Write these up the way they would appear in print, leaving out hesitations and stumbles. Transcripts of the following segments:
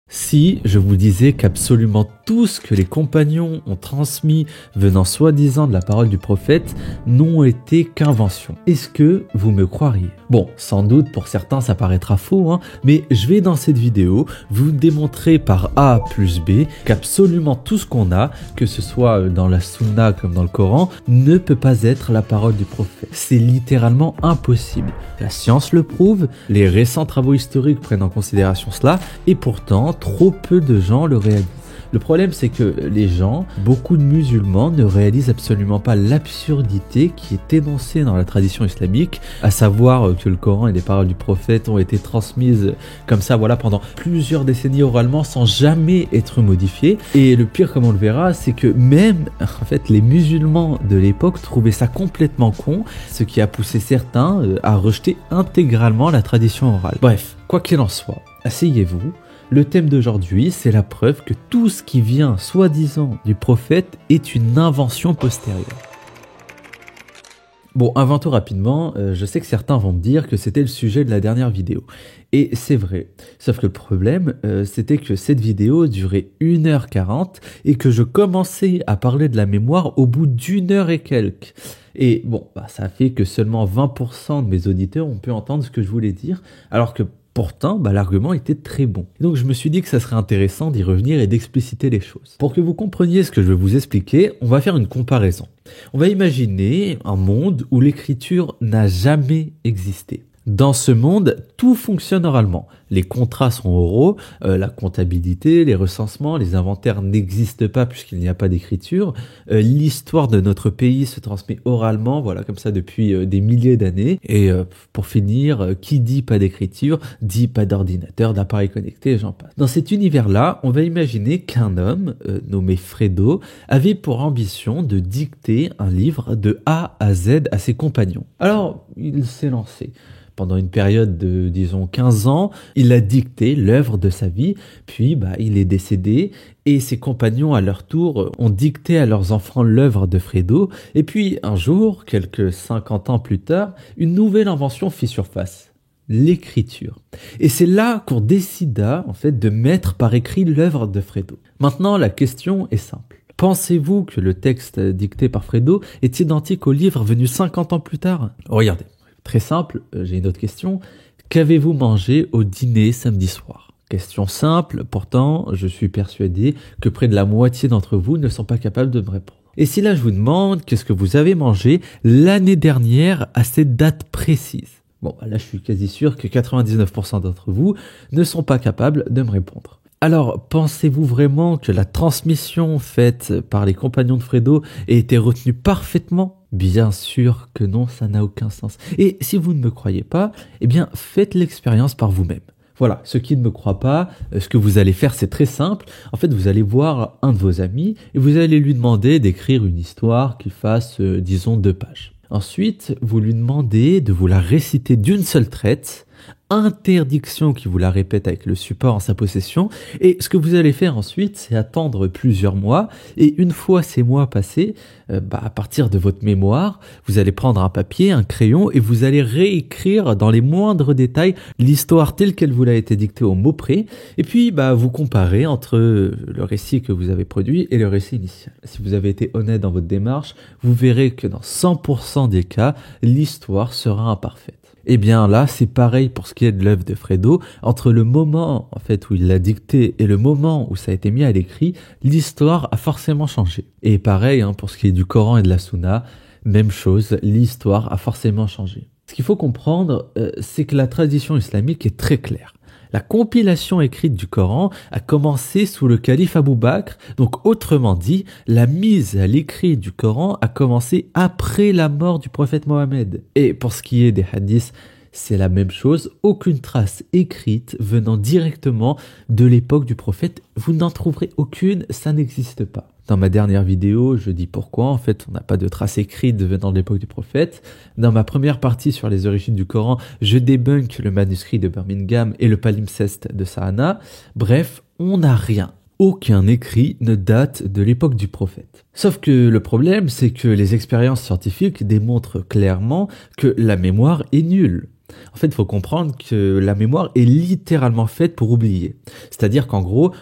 Si je vous disais qu'absolument tout ce que les compagnons ont transmis venant soi-disant de la parole du prophète n'ont été qu'inventions, est-ce que vous me croiriez? Bon, sans doute pour certains ça paraîtra faux, mais je vais dans cette vidéo vous démontrer par A plus B qu'absolument tout ce qu'on a, que ce soit dans la Sunna comme dans le Coran, ne peut pas être la parole du prophète. C'est littéralement impossible. La science le prouve, les récents travaux historiques prennent en considération cela, et pourtant trop peu de gens le réalisent. Le problème, c'est que les gens, beaucoup de musulmans, ne réalisent absolument pas l'absurdité qui est énoncée dans la tradition islamique, à savoir que le Coran et les paroles du prophète ont été transmises comme ça, voilà, pendant plusieurs décennies oralement, sans jamais être modifiées. Et le pire, comme on le verra, c'est que même, en fait, les musulmans de l'époque trouvaient ça complètement con, ce qui a poussé certains à rejeter intégralement la tradition orale. Bref, quoi qu'il en soit, asseyez-vous. Le thème d'aujourd'hui, c'est la preuve que tout ce qui vient, soi-disant, du prophète est une invention postérieure. Bon, avant tout rapidement, je sais que certains vont me dire que c'était le sujet de la dernière vidéo. Et c'est vrai. Sauf que le problème, c'était que cette vidéo durait 1h40 et que je commençais à parler de la mémoire au bout d'1 heure et quelques. Et bon, ça fait que seulement 20% de mes auditeurs ont pu entendre ce que je voulais dire, alors que pourtant, l'argument était très bon. Et donc je me suis dit que ça serait intéressant d'y revenir et d'expliciter les choses. Pour que vous compreniez ce que je vais vous expliquer, on va faire une comparaison. On va imaginer un monde où l'écriture n'a jamais existé. Dans ce monde, tout fonctionne oralement. Les contrats sont oraux, la comptabilité, les recensements, les inventaires n'existent pas puisqu'il n'y a pas d'écriture. L'histoire de notre pays se transmet oralement, voilà, comme ça depuis des milliers d'années. Et pour finir, qui dit pas d'écriture, dit pas d'ordinateur, d'appareil connecté, et j'en passe. Dans cet univers-là, on va imaginer qu'un homme, nommé Fredo, avait pour ambition de dicter un livre de A à Z à ses compagnons. Alors, il s'est lancé. Pendant une période de, disons, 15 ans, il a dicté l'œuvre de sa vie, puis il est décédé, et ses compagnons, à leur tour, ont dicté à leurs enfants l'œuvre de Fredo, et puis un jour, quelques 50 ans plus tard, une nouvelle invention fit surface. L'écriture. Et c'est là qu'on décida, en fait, de mettre par écrit l'œuvre de Fredo. Maintenant, la question est simple. Pensez-vous que le texte dicté par Fredo est identique au livre venu 50 ans plus tard? Regardez. Très simple, j'ai une autre question. Qu'avez-vous mangé au dîner samedi soir? Question simple, pourtant je suis persuadé que près de la moitié d'entre vous ne sont pas capables de me répondre. Et si là je vous demande qu'est-ce que vous avez mangé l'année dernière à cette date précise? Bon, là je suis quasi sûr que 99% d'entre vous ne sont pas capables de me répondre. Alors, pensez-vous vraiment que la transmission faite par les compagnons de Fredo ait été retenue parfaitement? Bien sûr que non, ça n'a aucun sens. Et si vous ne me croyez pas, eh bien, faites l'expérience par vous-même. Voilà, ceux qui ne me croient pas, ce que vous allez faire, c'est très simple. En fait, vous allez voir un de vos amis et vous allez lui demander d'écrire une histoire qui fasse, disons, 2 pages. Ensuite, vous lui demandez de vous la réciter d'une seule traite, interdiction qui vous la répète avec le support en sa possession, et ce que vous allez faire ensuite, c'est attendre plusieurs mois, et une fois ces mois passés, à partir de votre mémoire, vous allez prendre un papier, un crayon, et vous allez réécrire dans les moindres détails l'histoire telle qu'elle vous a été dictée au mot près, et puis vous comparez entre le récit que vous avez produit et le récit initial. Si vous avez été honnête dans votre démarche, vous verrez que dans 100% des cas, l'histoire sera imparfaite. Eh bien là, c'est pareil pour ce qui est de l'œuvre de Fredo. Entre le moment en fait où il l'a dicté et le moment où ça a été mis à l'écrit, l'histoire a forcément changé. Et pareil pour ce qui est du Coran et de la Sunna, même chose, l'histoire a forcément changé. Ce qu'il faut comprendre, c'est que la tradition islamique est très claire. La compilation écrite du Coran a commencé sous le calife Abou Bakr, donc autrement dit, la mise à l'écrit du Coran a commencé après la mort du prophète Mohammed. Et pour ce qui est des hadiths, c'est la même chose, aucune trace écrite venant directement de l'époque du prophète, vous n'en trouverez aucune, ça n'existe pas. Dans ma dernière vidéo, je dis pourquoi, en fait, on n'a pas de traces écrites venant de l'époque du prophète. Dans ma première partie sur les origines du Coran, je débunk le manuscrit de Birmingham et le palimpseste de Sahana. Bref, on n'a rien. Aucun écrit ne date de l'époque du prophète. Sauf que le problème, c'est que les expériences scientifiques démontrent clairement que la mémoire est nulle. En fait, il faut comprendre que la mémoire est littéralement faite pour oublier. C'est-à-dire qu'en gros,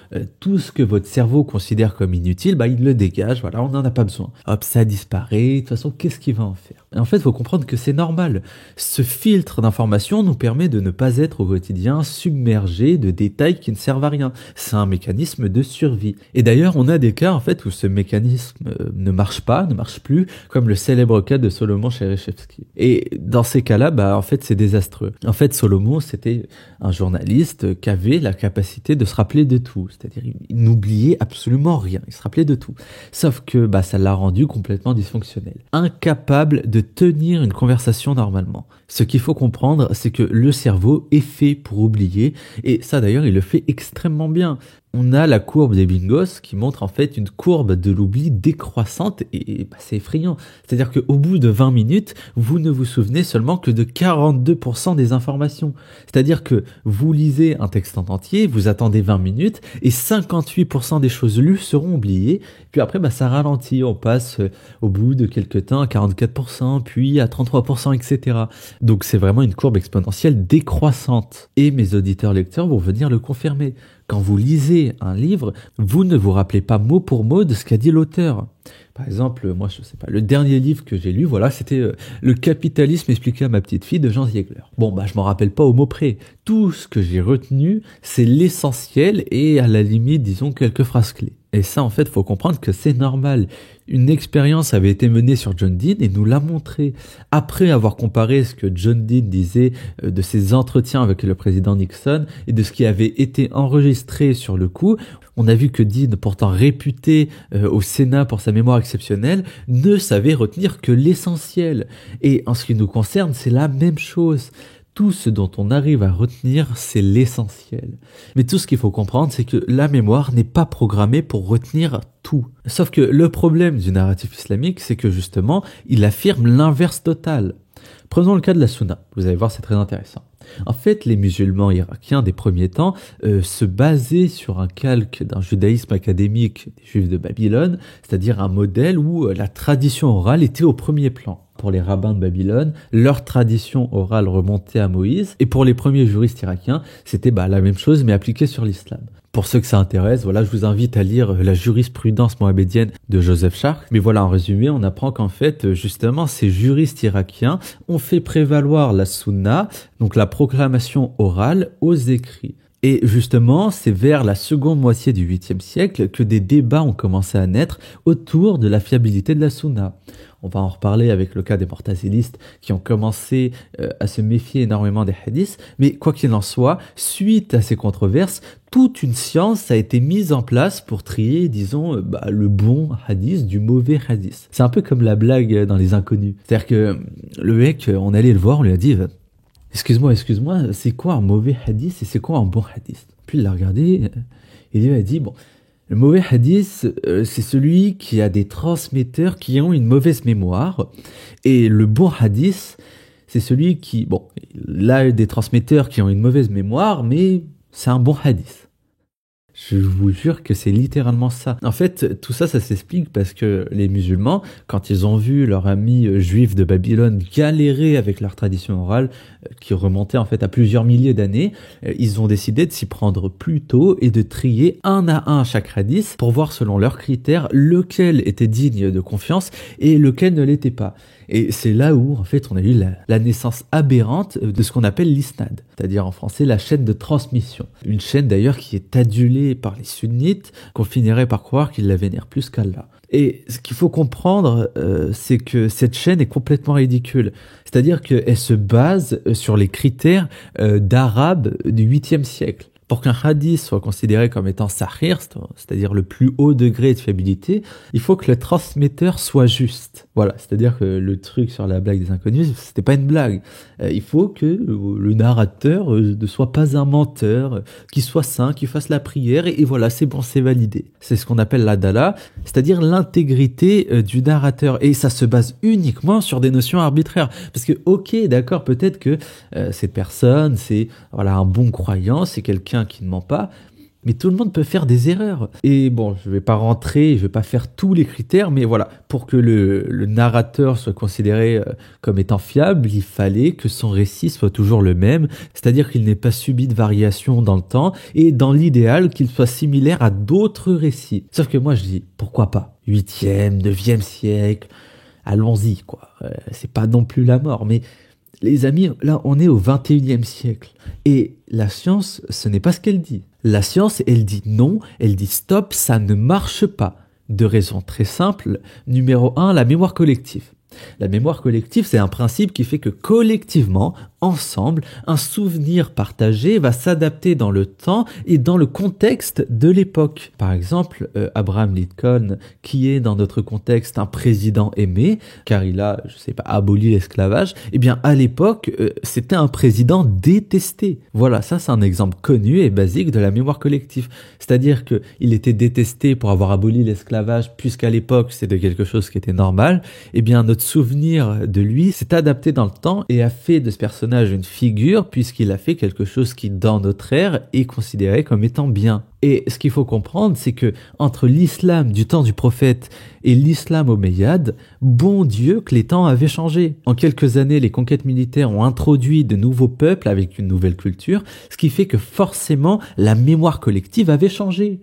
tout ce que votre cerveau considère comme inutile, bah, il le dégage, voilà, on n'en a pas besoin. Hop, ça disparaît, de toute façon, qu'est-ce qu'il va en faire? Et en fait, il faut comprendre que c'est normal. Ce filtre d'information nous permet de ne pas être au quotidien submergé de détails qui ne servent à rien. C'est un mécanisme de survie. Et d'ailleurs, on a des cas, en fait, où ce mécanisme ne marche pas, ne marche plus, comme le célèbre cas de Solomon Chernyshevsky. Et dans ces cas-là, bah, en fait, c'est désastreux. En fait, Solomon, c'était un journaliste qui avait la capacité de se rappeler de tout. C'est-à-dire, il n'oubliait absolument rien. Il se rappelait de tout. Sauf que, bah, ça l'a rendu complètement dysfonctionnel. Incapable de tenir une conversation normalement. Ce qu'il faut comprendre, c'est que le cerveau est fait pour oublier. Et ça, d'ailleurs, il le fait extrêmement bien. On a la courbe des bingos qui montre en fait une courbe de l'oubli décroissante et bah, c'est effrayant. C'est-à-dire qu'au bout de 20 minutes, vous ne vous souvenez seulement que de 42% des informations. C'est-à-dire que vous lisez un texte en entier, vous attendez 20 minutes et 58% des choses lues seront oubliées. Puis après, bah, ça ralentit. On passe au bout de quelques temps à 44%, puis à 33%, etc. Donc c'est vraiment une courbe exponentielle décroissante. Et mes auditeurs lecteurs vont venir le confirmer. Quand vous lisez un livre, vous ne vous rappelez pas mot pour mot de ce qu'a dit l'auteur. Par exemple, moi, je sais pas, le dernier livre que j'ai lu, voilà, c'était Le capitalisme expliqué à ma petite fille de Jean Ziegler. Bon, bah, je m'en rappelle pas au mot près. Tout ce que j'ai retenu, c'est l'essentiel et à la limite, disons, quelques phrases clés. Et ça, en fait, faut comprendre que c'est normal. Une expérience avait été menée sur John Dean et nous l'a montré. Après avoir comparé ce que John Dean disait de ses entretiens avec le président Nixon et de ce qui avait été enregistré sur le coup, on a vu que Dean, pourtant réputé au Sénat pour sa mémoire exceptionnelle, ne savait retenir que l'essentiel. Et en ce qui nous concerne, c'est la même chose. Tout ce dont on arrive à retenir, c'est l'essentiel. Mais tout ce qu'il faut comprendre, c'est que la mémoire n'est pas programmée pour retenir tout. Sauf que le problème du narratif islamique, c'est que justement, il affirme l'inverse total. Prenons le cas de la Sunna. Vous allez voir, c'est très intéressant. En fait, les musulmans irakiens des premiers temps se basaient sur un calque d'un judaïsme académique des Juifs de Babylone, c'est-à-dire un modèle où la tradition orale était au premier plan. Pour les rabbins de Babylone, leur tradition orale remontait à Moïse, et pour les premiers juristes irakiens, c'était la même chose mais appliquée sur l'islam. Pour ceux que ça intéresse, voilà, je vous invite à lire la jurisprudence mohammedienne de Joseph Shark. Mais voilà, en résumé, on apprend qu'en fait, justement, ces juristes irakiens ont fait prévaloir la sunna, donc la proclamation orale, aux écrits. Et justement, c'est vers la seconde moitié du 8e siècle que des débats ont commencé à naître autour de la fiabilité de la sunna. On va en reparler avec le cas des mortazilistes qui ont commencé à se méfier énormément des hadiths. Mais quoi qu'il en soit, suite à ces controverses, toute une science a été mise en place pour trier, disons, le bon hadith du mauvais hadith. C'est un peu comme la blague dans Les Inconnus. C'est-à-dire que le mec, on allait le voir, on lui a dit « Excuse-moi, c'est quoi un mauvais hadith et c'est quoi un bon hadith ?» Puis il l'a regardé et il lui a dit « Bon, le mauvais hadith, c'est celui qui a des transmetteurs qui ont une mauvaise mémoire. Et le bon hadith, c'est celui qui, il a des transmetteurs qui ont une mauvaise mémoire, mais c'est un bon hadith. » Je vous jure que c'est littéralement ça. En fait, tout ça, ça s'explique parce que les musulmans, quand ils ont vu leurs amis juifs de Babylone galérer avec leur tradition orale, qui remontait en fait à plusieurs milliers d'années, ils ont décidé de s'y prendre plus tôt et de trier un à un chaque hadith pour voir selon leurs critères lequel était digne de confiance et lequel ne l'était pas. Et c'est là où, en fait, on a eu la naissance aberrante de ce qu'on appelle l'isnad, c'est-à-dire en français la chaîne de transmission. Une chaîne d'ailleurs qui est adulée par les sunnites, qu'on finirait par croire qu'ils la vénèrent plus qu'Allah. Et ce qu'il faut comprendre, c'est que cette chaîne est complètement ridicule. C'est-à-dire qu'elle se base sur les critères d'arabe du 8e siècle. Pour qu'un hadith soit considéré comme étant sahih, c'est-à-dire le plus haut degré de fiabilité, il faut que le transmetteur soit juste. Voilà, c'est-à-dire que le truc sur la blague des inconnus, c'était pas une blague. Il faut que le narrateur ne soit pas un menteur, qu'il soit saint, qu'il fasse la prière, et voilà, c'est bon, c'est validé. C'est ce qu'on appelle l'adala, c'est-à-dire l'intégrité du narrateur. Et ça se base uniquement sur des notions arbitraires. Parce que, ok, d'accord, peut-être que cette personne, c'est un bon croyant, c'est quelqu'un qui ne ment pas, Mais tout le monde peut faire des erreurs. Et bon, je vais pas rentrer, je vais pas faire tous les critères, mais voilà, pour que le narrateur soit considéré comme étant fiable, il fallait que son récit soit toujours le même, c'est-à-dire qu'il n'ait pas subi de variation dans le temps, et dans l'idéal, qu'il soit similaire à d'autres récits. Sauf que moi je dis, pourquoi pas 8e, 9e siècle, allons-y, quoi. C'est pas non plus la mort, mais les amis, là, on est au 21e siècle. Et la science, ce n'est pas ce qu'elle dit. La science, elle dit non, elle dit stop, ça ne marche pas. De raisons très simples. Numéro 1, la mémoire collective. La mémoire collective, c'est un principe qui fait que collectivement, ensemble, un souvenir partagé va s'adapter dans le temps et dans le contexte de l'époque. Par exemple, Abraham Lincoln, qui est dans notre contexte un président aimé, car il a, je sais pas, aboli l'esclavage, eh bien à l'époque, c'était un président détesté. Voilà, ça c'est un exemple connu et basique de la mémoire collective. C'est-à-dire qu'il était détesté pour avoir aboli l'esclavage, puisqu'à l'époque c'était quelque chose qui était normal. Eh bien notre souvenir de lui s'est adapté dans le temps et a fait de ce personnage une figure, puisqu'il a fait quelque chose qui, dans notre ère, est considéré comme étant bien. Et ce qu'il faut comprendre, c'est que entre l'islam du temps du prophète et l'islam omeyyade, bon Dieu que les temps avaient changé. En quelques années, les conquêtes militaires ont introduit de nouveaux peuples avec une nouvelle culture, ce qui fait que forcément la mémoire collective avait changé.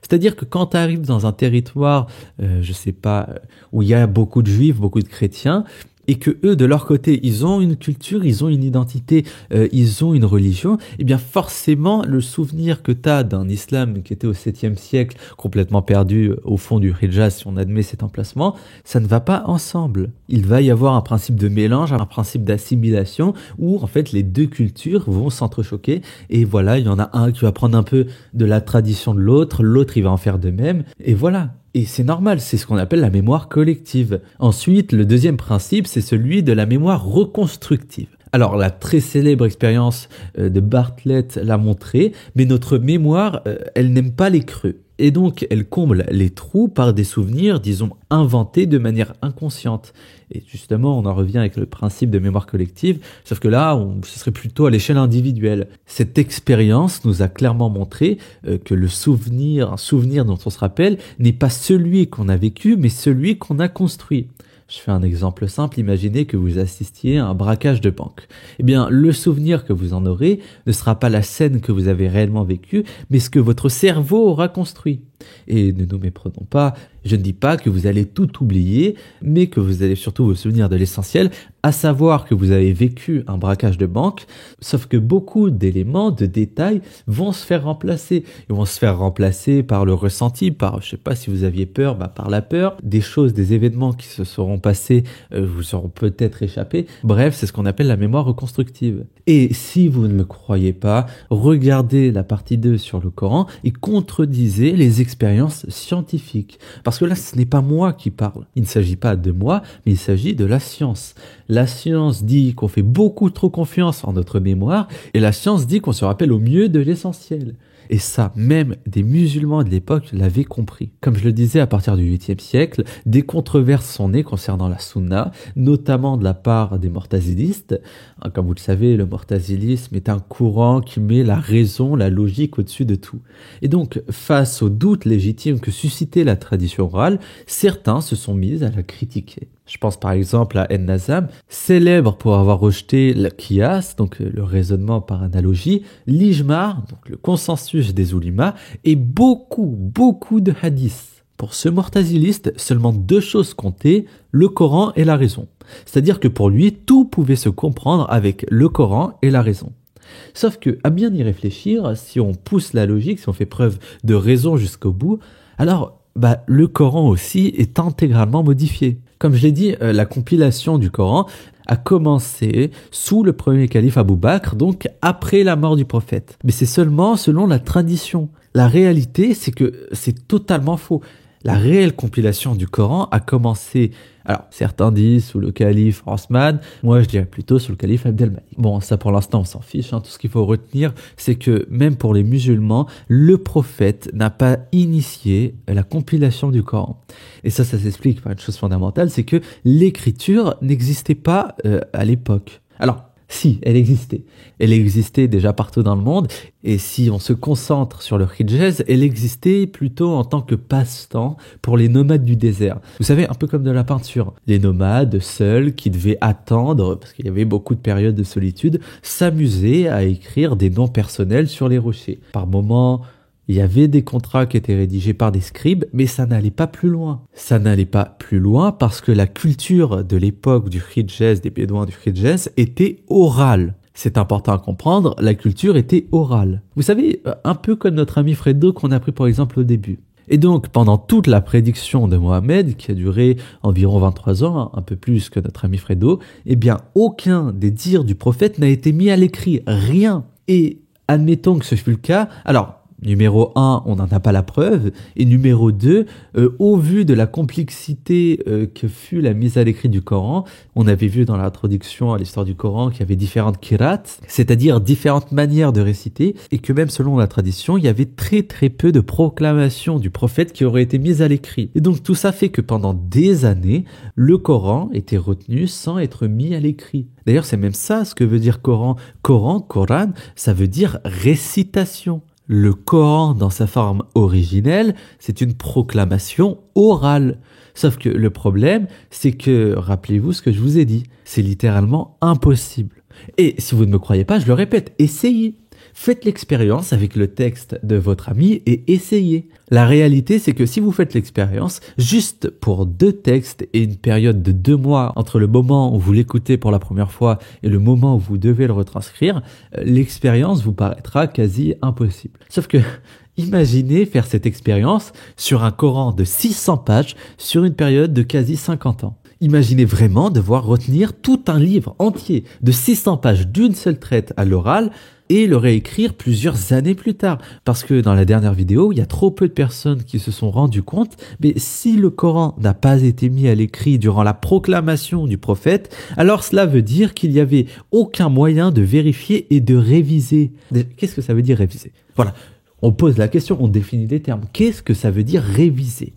C'est-à-dire que quand tu arrives dans un territoire, je sais pas, où il y a beaucoup de juifs, beaucoup de chrétiens, et que eux, de leur côté, ils ont une culture, ils ont une identité, ils ont une religion, eh bien forcément, le souvenir que tu as d'un islam qui était au 7e siècle, complètement perdu au fond du Hijaz, si on admet cet emplacement, ça ne va pas ensemble. Il va y avoir un principe de mélange, un principe d'assimilation, où en fait les deux cultures vont s'entrechoquer, et voilà, il y en a un qui va prendre un peu de la tradition de l'autre, l'autre il va en faire de même, et voilà. Et c'est normal, c'est ce qu'on appelle la mémoire collective. Ensuite, le deuxième principe, c'est celui de la mémoire reconstructive. Alors, la très célèbre expérience de Bartlett l'a montré, mais notre mémoire, elle n'aime pas les creux. Et donc, elle comble les trous par des souvenirs, disons, inventés de manière inconsciente. Et justement, on en revient avec le principe de mémoire collective, sauf que là, ce serait plutôt à l'échelle individuelle. Cette expérience nous a clairement montré que le souvenir, un souvenir dont on se rappelle, n'est pas celui qu'on a vécu, mais celui qu'on a construit. Je fais un exemple simple, imaginez que vous assistiez à un braquage de banque. Eh bien, le souvenir que vous en aurez ne sera pas la scène que vous avez réellement vécue, mais ce que votre cerveau aura construit. Et ne nous méprenons pas, je ne dis pas que vous allez tout oublier, mais que vous allez surtout vous souvenir de l'essentiel, à savoir que vous avez vécu un braquage de banque, sauf que beaucoup d'éléments, de détails vont se faire remplacer. Ils vont se faire remplacer par le ressenti, par, je sais pas si vous aviez peur, par la peur, des choses, des événements qui se seront passés, vous seront peut-être échappés. Bref, c'est ce qu'on appelle la mémoire reconstructive. Et si vous ne me croyez pas, regardez la partie 2 sur le Coran et contredisez les expériences scientifiques. Parce que là, ce n'est pas moi qui parle. Il ne s'agit pas de moi, mais il s'agit de la science. La science dit qu'on fait beaucoup trop confiance en notre mémoire, et la science dit qu'on se rappelle au mieux de l'essentiel. Et ça, même des musulmans de l'époque l'avaient compris. Comme je le disais, à partir du 8e siècle, des controverses sont nées concernant la sunna, notamment de la part des mortazilistes. Comme vous le savez, le mortazilisme est un courant qui met la raison, la logique au-dessus de tout. Et donc, face aux doutes légitimes que suscitait la tradition orale, certains se sont mis à la critiquer. Je pense par exemple à En-Nazam, célèbre pour avoir rejeté le qiyas, donc le raisonnement par analogie, l'ijma, donc le consensus des oulémas, et beaucoup de hadiths. Pour ce mortaziliste, seulement deux choses comptaient, le Coran et la raison. C'est-à-dire que pour lui, tout pouvait se comprendre avec le Coran et la raison. Sauf que, à bien y réfléchir, si on pousse la logique, si on fait preuve de raison jusqu'au bout, alors le Coran aussi est intégralement modifié. Comme je l'ai dit, la compilation du Coran a commencé sous le premier calife Abou Bakr, donc après la mort du prophète. Mais c'est seulement selon la tradition. La réalité, c'est que c'est totalement faux. La réelle compilation du Coran a commencé, alors certains disent sous le calife Osman, moi je dirais plutôt sous le calife Abdelmalik. Bon, ça pour l'instant on s'en fiche, tout ce qu'il faut retenir, c'est que même pour les musulmans, le prophète n'a pas initié la compilation du Coran. Et ça s'explique par une chose fondamentale, c'est que l'écriture n'existait pas à l'époque. Alors, Si, elle existait. Elle existait déjà partout dans le monde. Et si on se concentre sur le Hijaz, elle existait plutôt en tant que passe-temps pour les nomades du désert. Vous savez, un peu comme de la peinture. Les nomades seuls qui devaient attendre, parce qu'il y avait beaucoup de périodes de solitude, s'amuser à écrire des noms personnels sur les rochers. Par moments, il y avait des contrats qui étaient rédigés par des scribes, mais ça n'allait pas plus loin. Ça n'allait pas plus loin parce que la culture de l'époque du Hijaz, des Bédouins du Hijaz, était orale. C'est important à comprendre, la culture était orale. Vous savez, un peu comme notre ami Fredo qu'on a pris par exemple au début. Et donc, pendant toute la prédiction de Mohammed, qui a duré environ 23 ans, un peu plus que notre ami Fredo, eh bien, aucun des dires du prophète n'a été mis à l'écrit. Rien. Et admettons que ce fut le cas, alors, numéro 1, on n'en a pas la preuve. Et numéro 2, au vu de la complexité que fut la mise à l'écrit du Coran, on avait vu dans l'introduction à l'histoire du Coran qu'il y avait différentes qira'at, c'est-à-dire différentes manières de réciter, et que même selon la tradition, il y avait très très peu de proclamations du prophète qui auraient été mises à l'écrit. Et donc tout ça fait que pendant des années, le Coran était retenu sans être mis à l'écrit. D'ailleurs, c'est même ça ce que veut dire Coran. Coran, ça veut dire récitation. Le Coran, dans sa forme originelle, c'est une proclamation orale. Sauf que le problème, c'est que, rappelez-vous ce que je vous ai dit, c'est littéralement impossible. Et si vous ne me croyez pas, je le répète, essayez. Faites l'expérience avec le texte de votre ami et essayez. La réalité, c'est que si vous faites l'expérience, juste pour 2 textes et une période de 2 mois entre le moment où vous l'écoutez pour la première fois et le moment où vous devez le retranscrire, l'expérience vous paraîtra quasi impossible. Sauf que, imaginez faire cette expérience sur un Coran de 600 pages sur une période de quasi 50 ans. Imaginez vraiment devoir retenir tout un livre entier de 600 pages d'une seule traite à l'oral et le réécrire plusieurs années plus tard. Parce que dans la dernière vidéo, il y a trop peu de personnes qui se sont rendues compte, mais si le Coran n'a pas été mis à l'écrit durant la proclamation du prophète, alors cela veut dire qu'il n'y avait aucun moyen de vérifier et de réviser. Qu'est-ce que ça veut dire réviser? Voilà, on pose la question, on définit des termes. Qu'est-ce que ça veut dire réviser?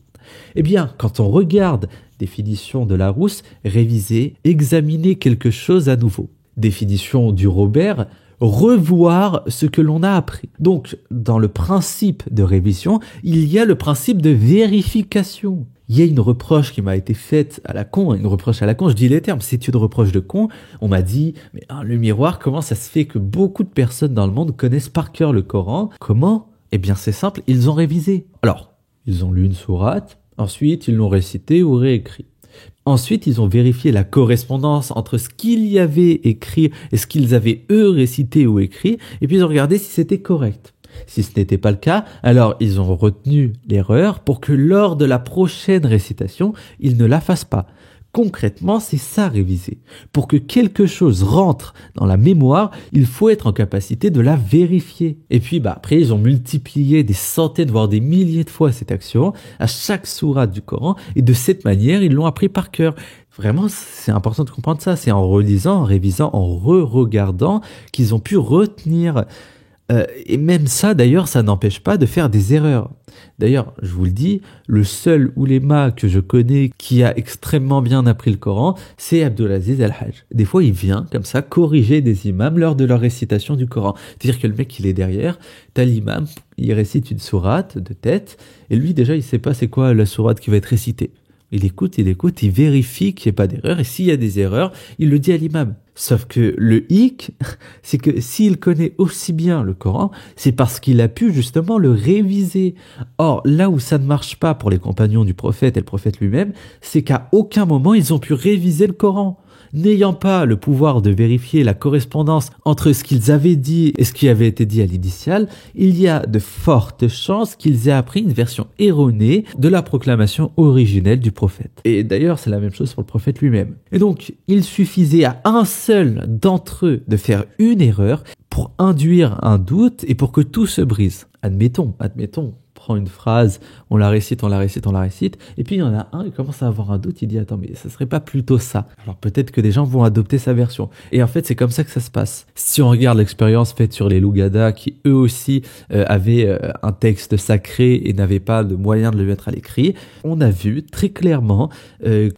Eh bien, quand on regarde définition de Larousse, réviser, examiner quelque chose à nouveau. Définition du Robert, revoir ce que l'on a appris. Donc, dans le principe de révision, il y a le principe de vérification. Il y a une reproche qui m'a été faite à la con, je dis les termes, c'est une reproche de con. On m'a dit, mais le miroir, comment ça se fait que beaucoup de personnes dans le monde connaissent par cœur le Coran? Comment? Eh bien, c'est simple, ils ont révisé. Alors, ils ont lu une sourate, ensuite ils l'ont récité ou réécrit. Ensuite, ils ont vérifié la correspondance entre ce qu'il y avait écrit et ce qu'ils avaient eux récité ou écrit, et puis ils ont regardé si c'était correct. Si ce n'était pas le cas, alors ils ont retenu l'erreur pour que lors de la prochaine récitation, ils ne la fassent pas. Concrètement, c'est ça réviser. Pour que quelque chose rentre dans la mémoire, il faut être en capacité de la vérifier. Et puis après, ils ont multiplié des centaines, voire des milliers de fois cette action à chaque sourate du Coran, et de cette manière, ils l'ont appris par cœur. Vraiment, c'est important de comprendre ça. C'est en relisant, en révisant, en re-regardant qu'ils ont pu retenir. Et même ça, d'ailleurs, ça n'empêche pas de faire des erreurs. D'ailleurs, je vous le dis, le seul ouléma que je connais qui a extrêmement bien appris le Coran, c'est Abdulaziz Al-Hajj. Des fois, il vient, comme ça, corriger des imams lors de leur récitation du Coran. C'est-à-dire que le mec, il est derrière, t'as l'imam, il récite une sourate de tête, et lui, déjà, il sait pas c'est quoi la sourate qui va être récitée. Il écoute, il vérifie qu'il n'y ait pas d'erreur, et s'il y a des erreurs, il le dit à l'imam. Sauf que le hic, c'est que s'il connaît aussi bien le Coran, c'est parce qu'il a pu justement le réviser. Or, là où ça ne marche pas pour les compagnons du prophète et le prophète lui-même, c'est qu'à aucun moment ils ont pu réviser le Coran. N'ayant pas le pouvoir de vérifier la correspondance entre ce qu'ils avaient dit et ce qui avait été dit à l'initiale, il y a de fortes chances qu'ils aient appris une version erronée de la proclamation originelle du prophète. Et d'ailleurs, c'est la même chose pour le prophète lui-même. Et donc, il suffisait à un seul d'entre eux de faire une erreur pour induire un doute et pour que tout se brise. Admettons, prend une phrase, on la récite, et puis il y en a un, il commence à avoir un doute, il dit attends, mais ça serait pas plutôt ça? Alors peut-être que des gens vont adopter sa version. Et en fait, c'est comme ça que ça se passe. Si on regarde l'expérience faite sur les Lugada, qui eux aussi avaient un texte sacré et n'avaient pas de moyen de le mettre à l'écrit, on a vu très clairement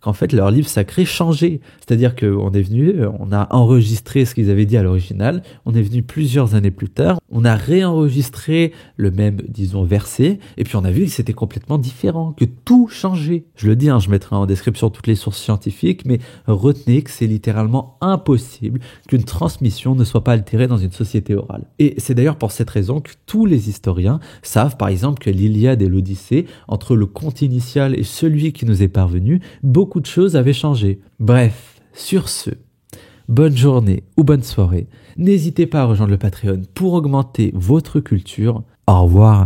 qu'en fait leur livre sacré changeait. C'est-à-dire qu'on est venu, on a enregistré ce qu'ils avaient dit à l'original, on est venu plusieurs années plus tard, on a réenregistré le même, disons, verset, et puis on a vu que c'était complètement différent, que tout changeait. Je le dis, je mettrai en description toutes les sources scientifiques, mais retenez que c'est littéralement impossible qu'une transmission ne soit pas altérée dans une société orale. Et c'est d'ailleurs pour cette raison que tous les historiens savent, par exemple, que l'Iliade et l'Odyssée, entre le conte initial et celui qui nous est parvenu, beaucoup de choses avaient changé. Bref, sur ce, bonne journée ou bonne soirée. N'hésitez pas à rejoindre le Patreon pour augmenter votre culture. Au revoir.